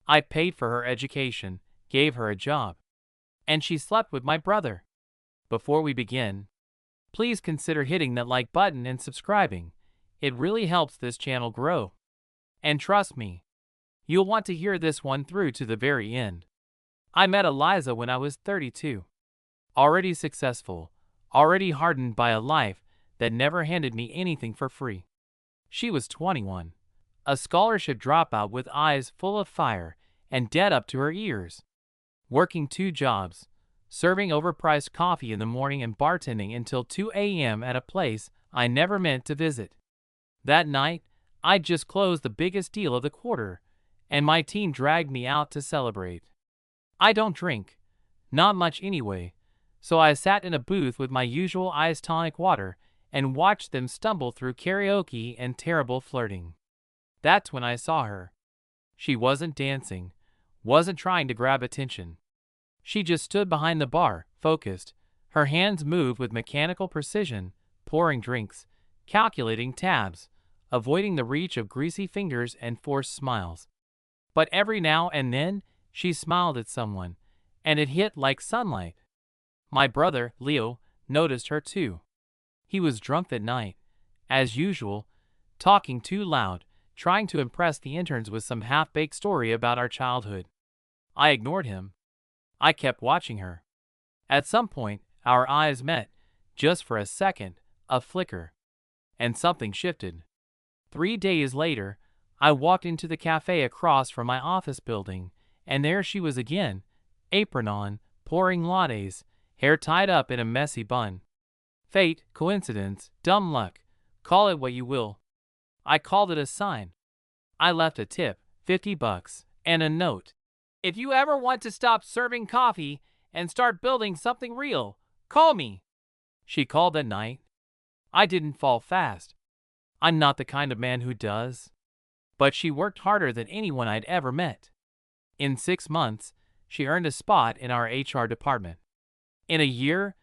I paid for her education, gave her a job, and she slept with my brother. Before we begin, please consider hitting that like button and subscribing. It really helps this channel grow. And trust me, you'll want to hear this one through to the very end. I met Eliza when I was 32. Already successful, already hardened by a life that never handed me anything for free. She was 21, a scholarship dropout with eyes full of fire and debt up to her ears. Working 2 jobs, serving overpriced coffee in the morning and bartending until 2 a.m. at a place I never meant to visit. That night, I'd just closed the biggest deal of the quarter, and my team dragged me out to celebrate. I don't drink, not much anyway, so I sat in a booth with my usual iced tonic water and watched them stumble through karaoke and terrible flirting. That's when I saw her. She wasn't dancing, wasn't trying to grab attention. She just stood behind the bar, focused. Her hands moved with mechanical precision, pouring drinks, calculating tabs, avoiding the reach of greasy fingers and forced smiles. But every now and then, she smiled at someone, and it hit like sunlight. My brother, Leo, noticed her too. He was drunk that night, as usual, talking too loud, trying to impress the interns with some half-baked story about our childhood. I ignored him. I kept watching her. At some point, our eyes met, just for a second, a flicker. And something shifted. 3 days later, I walked into the cafe across from my office building, and there she was again, apron on, pouring lattes, hair tied up in a messy bun. Fate, coincidence, dumb luck, call it what you will. I called it a sign. I left a tip, $50, and a note. If you ever want to stop serving coffee and start building something real, call me. She called that night. I didn't fall fast. I'm not the kind of man who does. But she worked harder than anyone I'd ever met. In 6 months, she earned a spot in our HR department. In a year,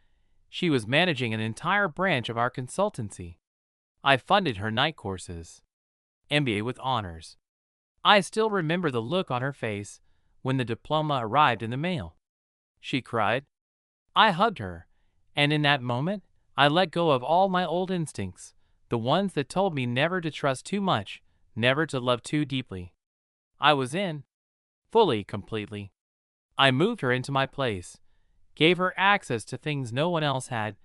she was managing an entire branch of our consultancy. I funded her night courses. MBA with honors. I still remember the look on her face when the diploma arrived in the mail. She cried. I hugged her, and in that moment, I let go of all my old instincts, the ones that told me never to trust too much, never to love too deeply. I was in. Fully, completely. I moved her into my place, gave her access to things no one else had,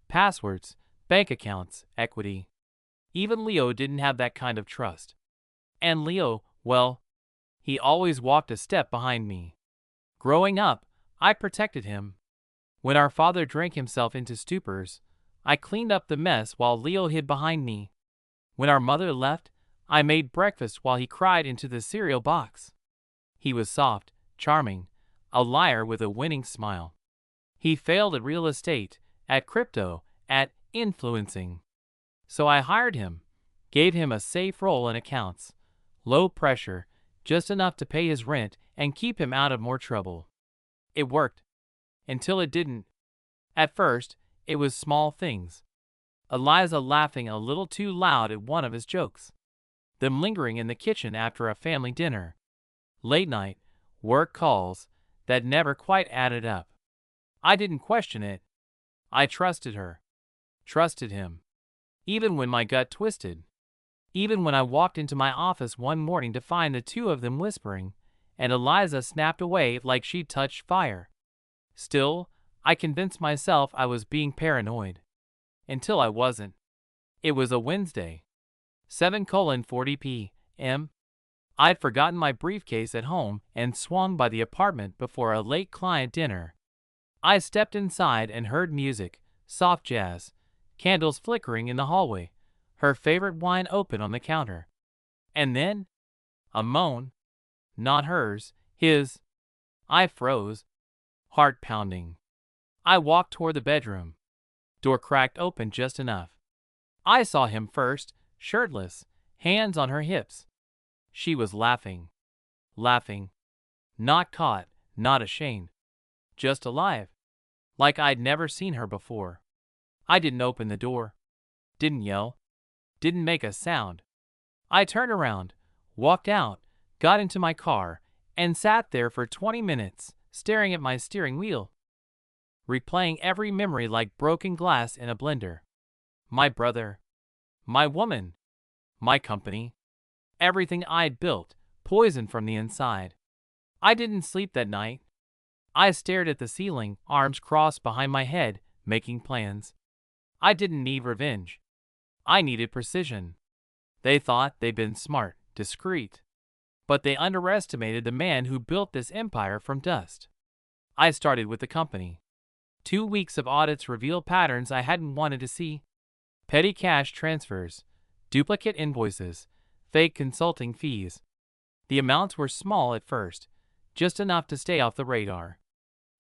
passwords, bank accounts, equity. Even Leo didn't have that kind of trust. And Leo, well, he always walked a step behind me. Growing up, I protected him. When our father drank himself into stupors, I cleaned up the mess while Leo hid behind me. When our mother left, I made breakfast while he cried into the cereal box. He was soft, charming, a liar with a winning smile. He failed at real estate, at crypto, at influencing. So I hired him, gave him a safe role in accounts, low pressure, just enough to pay his rent and keep him out of more trouble. It worked. Until it didn't. At first, it was small things. Eliza laughing a little too loud at one of his jokes. Them lingering in the kitchen after a family dinner. Late night, work calls that never quite added up. I didn't question it. I trusted her. Trusted him. Even when my gut twisted. Even when I walked into my office one morning to find the two of them whispering, and Eliza snapped away like she'd touched fire. Still, I convinced myself I was being paranoid. Until I wasn't. It was a Wednesday. 7:40 p.m. I'd forgotten my briefcase at home and swung by the apartment before a late client dinner. I stepped inside and heard music, soft jazz, candles flickering in the hallway, her favorite wine open on the counter. And then, a moan. Not hers, his. I froze, heart pounding. I walked toward the bedroom. Door cracked open just enough. I saw him first, shirtless, hands on her hips. She was laughing. Laughing. Not caught, not ashamed. Just alive. Like I'd never seen her before. I didn't open the door. Didn't yell. Didn't make a sound. I turned around, walked out, got into my car, and sat there for 20 minutes, staring at my steering wheel, replaying every memory like broken glass in a blender. My brother, my woman, my company, everything I'd built, poisoned from the inside. I didn't sleep that night. I stared at the ceiling, arms crossed behind my head, making plans. I didn't need revenge. I needed precision. They thought they'd been smart, discreet. But they underestimated the man who built this empire from dust. I started with the company. 2 weeks of audits revealed patterns I hadn't wanted to see. Petty cash transfers, duplicate invoices, fake consulting fees. The amounts were small at first, just enough to stay off the radar.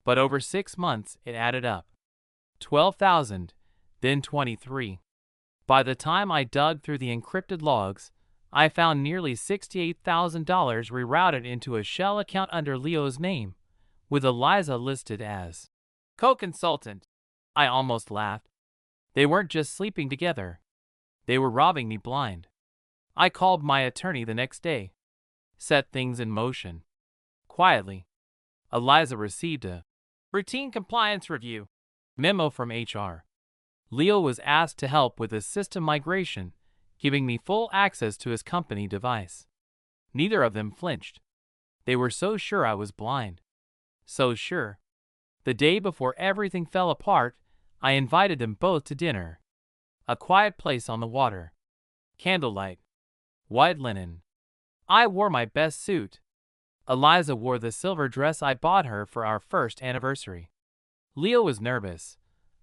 But over 6 months, it added up. 12,000, then 23. By the time I dug through the encrypted logs, I found nearly $68,000 rerouted into a shell account under Leo's name, with Eliza listed as co-consultant. I almost laughed. They weren't just sleeping together. They were robbing me blind. I called my attorney the next day, set things in motion. Quietly, Eliza received a routine compliance review memo from HR. Leo was asked to help with a system migration, giving me full access to his company device. Neither of them flinched. They were so sure I was blind. So sure. The day before everything fell apart, I invited them both to dinner. A quiet place on the water. Candlelight. White linen. I wore my best suit. Eliza wore the silver dress I bought her for our first anniversary. Leo was nervous.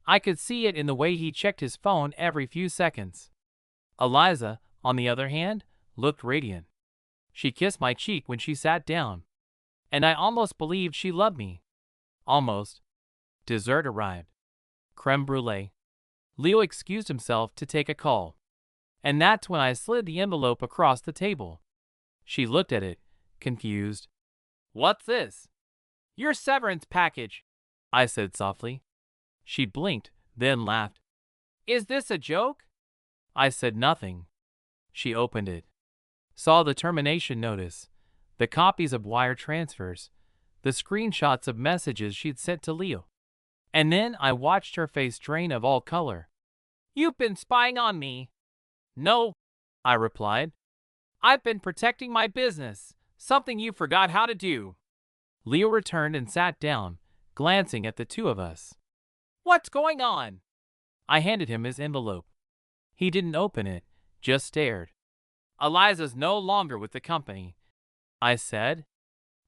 I could see it in the way he checked his phone every few seconds. Eliza, on the other hand, looked radiant. She kissed my cheek when she sat down, and I almost believed she loved me. Almost. Dessert arrived. Creme brulee. Leo excused himself to take a call, and that's when I slid the envelope across the table. She looked at it, confused. "What's this?" "Your severance package," I said softly. She blinked, then laughed. "Is this a joke?" I said nothing. She opened it, saw the termination notice, the copies of wire transfers, the screenshots of messages she'd sent to Leo. And then I watched her face drain of all color. "You've been spying on me." "No," I replied. "I've been protecting my business, something you forgot how to do." Leo returned and sat down, glancing at the two of us. "What's going on?" I handed him his envelope. He didn't open it, just stared. "Eliza's no longer with the company," I said.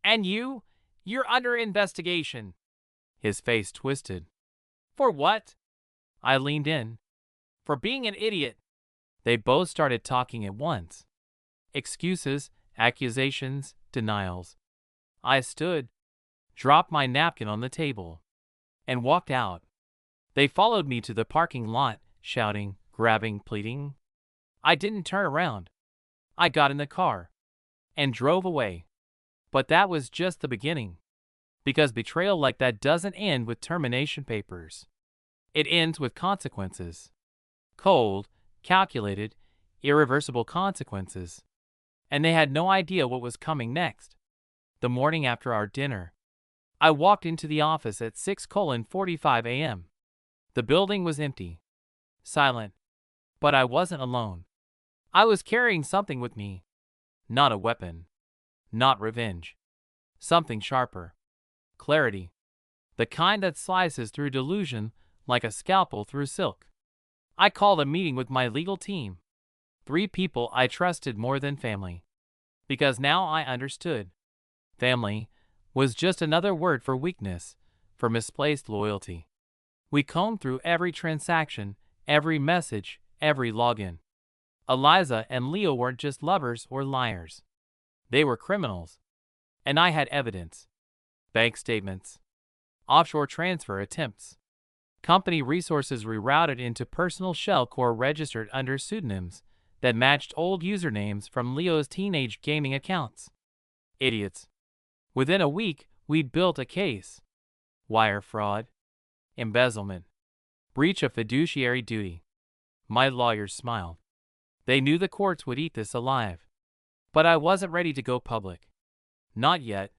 "And you're under investigation." His face twisted. "For what?" I leaned in. "For being an idiot." They both started talking at once. Excuses, accusations, denials. I stood, dropped my napkin on the table, and walked out. They followed me to the parking lot, shouting, grabbing, pleading. I didn't turn around. I got in the car and drove away. But that was just the beginning. Because betrayal like that doesn't end with termination papers. It ends with consequences. Cold, calculated, irreversible consequences. And they had no idea what was coming next. The morning after our dinner, I walked into the office at 6:45 a.m. The building was empty, silent, but I wasn't alone. I was carrying something with me. Not a weapon. Not revenge. Something sharper. Clarity. The kind that slices through delusion like a scalpel through silk. I called a meeting with my legal team. 3 people I trusted more than family. Because now I understood. Family was just another word for weakness, for misplaced loyalty. We combed through every transaction, every message, every login. Eliza and Leo weren't just lovers or liars. They were criminals. And I had evidence. Bank statements. Offshore transfer attempts. Company resources rerouted into personal shell core registered under pseudonyms that matched old usernames from Leo's teenage gaming accounts. Idiots. Within a week, we'd built a case. Wire fraud. Embezzlement. Breach of fiduciary duty. My lawyers smiled. They knew the courts would eat this alive. But I wasn't ready to go public. Not yet.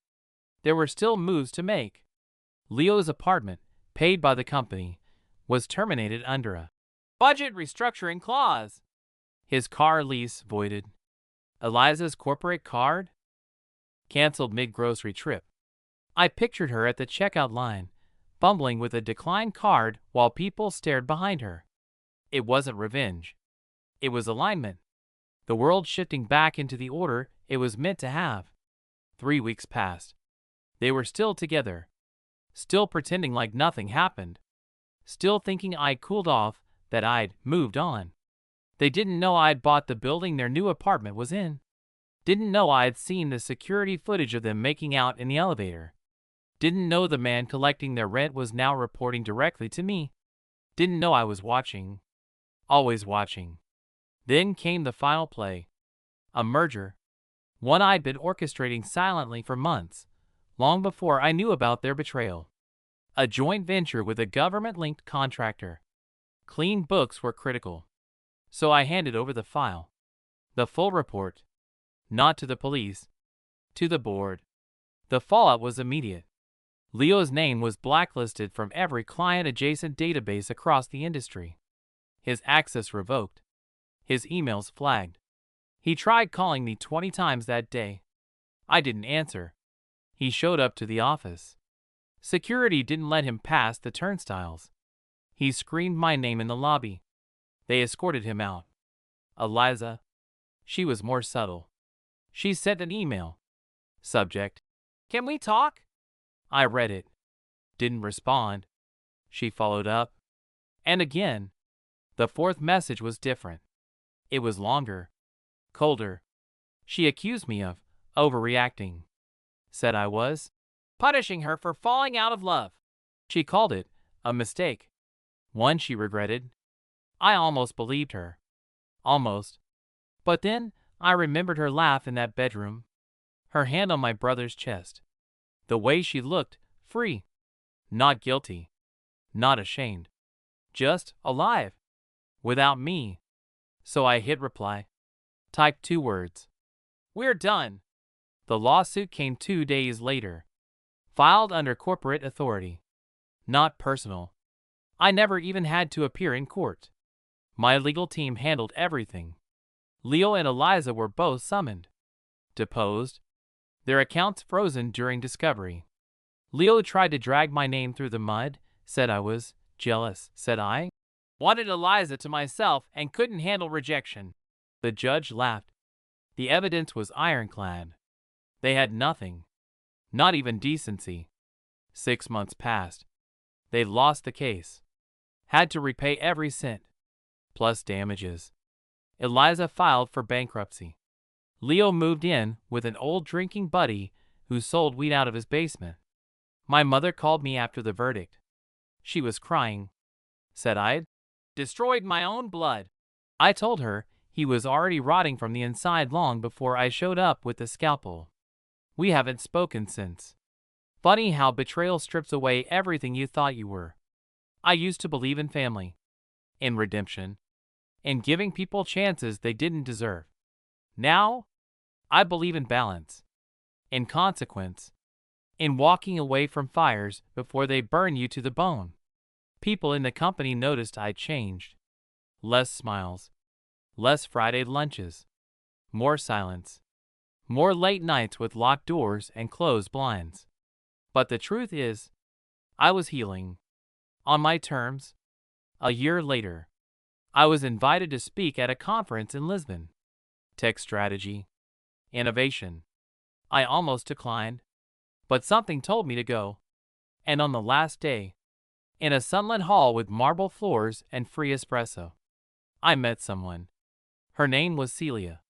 there were still moves to make. Leo's apartment, paid by the company, was terminated under a budget restructuring clause. His car lease voided. Eliza's corporate card canceled mid-grocery trip. I pictured her at the checkout line, fumbling with a declined card while people stared behind her. It wasn't revenge. It was alignment. The world shifting back into the order it was meant to have. 3 weeks passed. They were still together. Still pretending like nothing happened. Still thinking I'd cooled off, that I'd moved on. They didn't know I'd bought the building their new apartment was in. Didn't know I'd seen the security footage of them making out in the elevator. Didn't know the man collecting their rent was now reporting directly to me. Didn't know I was watching. Always watching. Then came the final play. A merger. One I'd been orchestrating silently for months, long before I knew about their betrayal. A joint venture with a government-linked contractor. Clean books were critical. So I handed over the file. The full report. Not to the police. To the board. The fallout was immediate. Leo's name was blacklisted from every client-adjacent database across the industry. His access revoked. His emails flagged. He tried calling me 20 times that day. I didn't answer. He showed up to the office. Security didn't let him pass the turnstiles. He screamed my name in the lobby. They escorted him out. Eliza. She was more subtle. She sent an email. Subject: "Can we talk?" I read it. Didn't respond. She followed up. And again. The fourth message was different. It was longer. Colder. She accused me of overreacting. Said I was punishing her for falling out of love. She called it a mistake. One she regretted. I almost believed her. Almost. But then I remembered her laugh in that bedroom. Her hand on my brother's chest. The way she looked, free. Not guilty. Not ashamed. Just alive. Without me. So I hit reply. Typed 2 words. We're done. The lawsuit came 2 days later. Filed under corporate authority. Not personal. I never even had to appear in court. My legal team handled everything. Leo and Eliza were both summoned. Deposed. Their accounts frozen during discovery. Leo tried to drag my name through the mud, said I was jealous, said I wanted Eliza to myself and couldn't handle rejection. The judge laughed. The evidence was ironclad. They had nothing. Not even decency. 6 months passed. They lost the case. Had to repay every cent. Plus damages. Eliza filed for bankruptcy. Leo moved in with an old drinking buddy who sold weed out of his basement. My mother called me after the verdict. She was crying. Said I'd destroyed my own blood. I told her he was already rotting from the inside long before I showed up with the scalpel. We haven't spoken since. Funny how betrayal strips away everything you thought you were. I used to believe in family. In redemption. In giving people chances they didn't deserve. Now, I believe in balance. In consequence. In walking away from fires before they burn you to the bone. People in the company noticed I'd changed. Less smiles. Less Friday lunches. More silence. More late nights with locked doors and closed blinds. But the truth is, I was healing. On my terms. A year later, I was invited to speak at a conference in Lisbon. Tech strategy. Innovation. I almost declined. But something told me to go. And on the last day, in a sunlit hall with marble floors and free espresso, I met someone. Her name was Celia.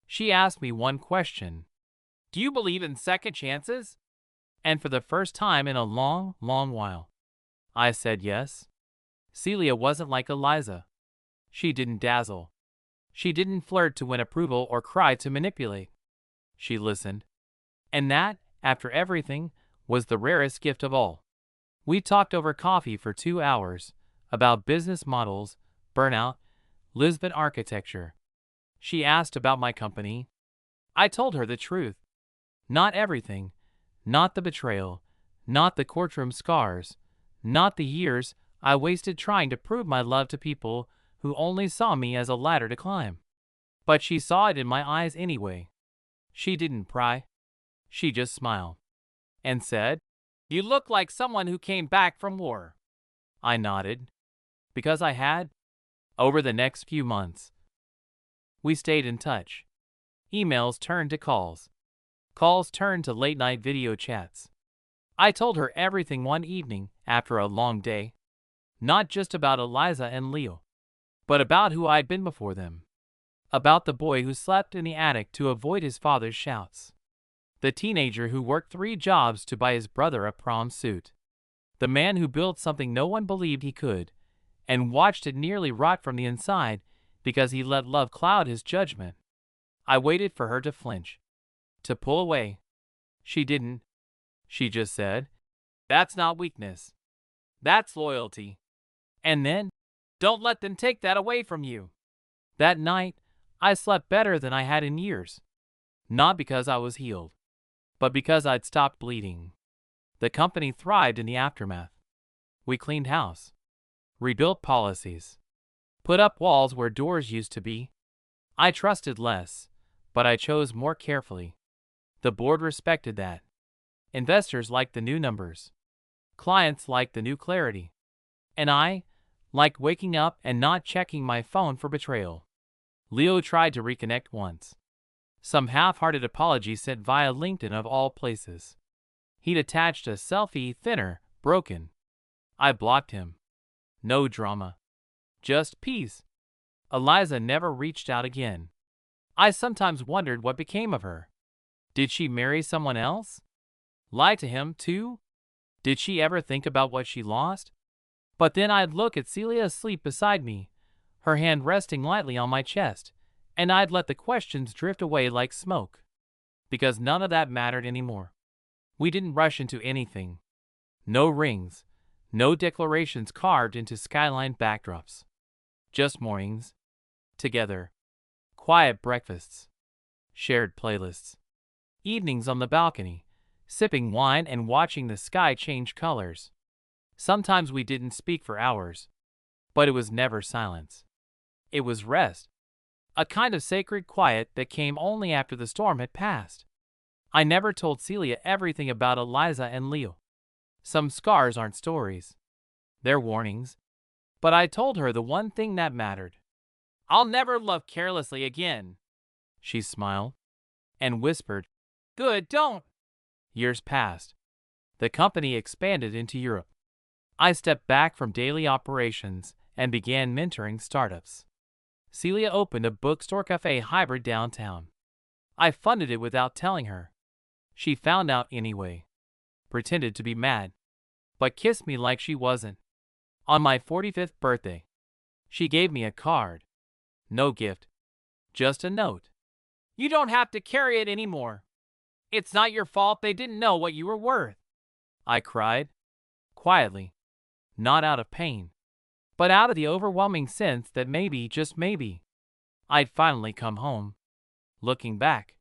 She asked me one question. Do you believe in second chances? And for the first time in a long, long while, I said yes. Celia wasn't like Eliza. She didn't dazzle. She didn't flirt to win approval or cry to manipulate. She listened. And that, after everything, was the rarest gift of all. We talked over coffee for 2 hours about business models, burnout, Lisbon architecture. She asked about my company. I told her the truth. Not everything. Not the betrayal, not the courtroom scars, not the years I wasted trying to prove my love to people who only saw me as a ladder to climb. But she saw it in my eyes anyway. She didn't pry. She just smiled and said, "You look like someone who came back from war." I nodded, because I had. Over the next few months, we stayed in touch. Emails turned to calls. Calls turned to late-night video chats. I told her everything one evening after a long day. Not just about Eliza and Leo, but about who I'd been before them. About the boy who slept in the attic to avoid his father's shouts. The teenager who worked 3 jobs to buy his brother a prom suit. The man who built something no one believed he could, and watched it nearly rot from the inside because he let love cloud his judgment. I waited for her to flinch, to pull away. She didn't. She just said, "That's not weakness. That's loyalty." And then, "Don't let them take that away from you." That night, I slept better than I had in years. Not because I was healed, but because I'd stopped bleeding. The company thrived in the aftermath. We cleaned house, rebuilt policies, put up walls where doors used to be. I trusted less, but I chose more carefully. The board respected that. Investors liked the new numbers. Clients liked the new clarity. And I liked waking up and not checking my phone for betrayal. Leo tried to reconnect once. Some half-hearted apology sent via LinkedIn of all places. He'd attached a selfie, thinner, broken. I blocked him. No drama. Just peace. Eliza never reached out again. I sometimes wondered what became of her. Did she marry someone else? Lie to him, too? Did she ever think about what she lost? But then I'd look at Celia asleep beside me, her hand resting lightly on my chest, and I'd let the questions drift away like smoke. Because none of that mattered anymore. We didn't rush into anything. No rings, no declarations carved into skyline backdrops. Just mornings, together, quiet breakfasts, shared playlists, evenings on the balcony, sipping wine and watching the sky change colors. Sometimes we didn't speak for hours, but it was never silence. It was rest, a kind of sacred quiet that came only after the storm had passed. I never told Celia everything about Eliza and Leo. Some scars aren't stories. They're warnings. But I told her the one thing that mattered. "I'll never love carelessly again." She smiled and whispered, "Good, don't." Years passed. The company expanded into Europe. I stepped back from daily operations and began mentoring startups. Celia opened a bookstore cafe hybrid downtown. I funded it without telling her. She found out anyway. Pretended to be mad, but kissed me like she wasn't. On my 45th birthday, she gave me a card. No gift, just a note. "You don't have to carry it anymore. It's not your fault they didn't know what you were worth." I cried, quietly, not out of pain, but out of the overwhelming sense that maybe, just maybe, I'd finally come home. Looking back,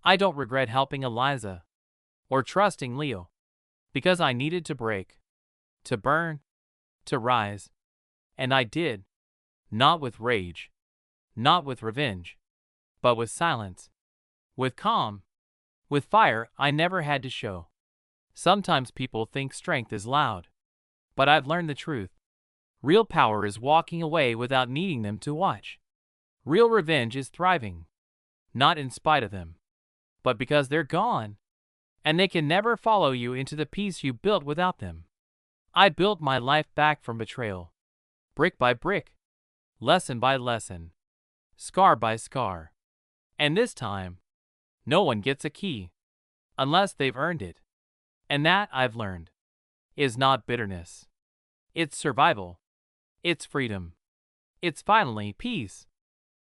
I don't regret helping Eliza or trusting Leo, because I needed to break, to burn, to rise. And I did, not with rage, not with revenge, but with silence, with calm, with fire I never had to show. Sometimes people think strength is loud, but I've learned the truth. Real power is walking away without needing them to watch. Real revenge is thriving, not in spite of them, but because they're gone, and they can never follow you into the peace you built without them. I built my life back from betrayal, brick by brick, lesson by lesson, scar by scar. And this time, no one gets a key, unless they've earned it. And that, I've learned, is not bitterness. It's survival. It's freedom. It's finally peace.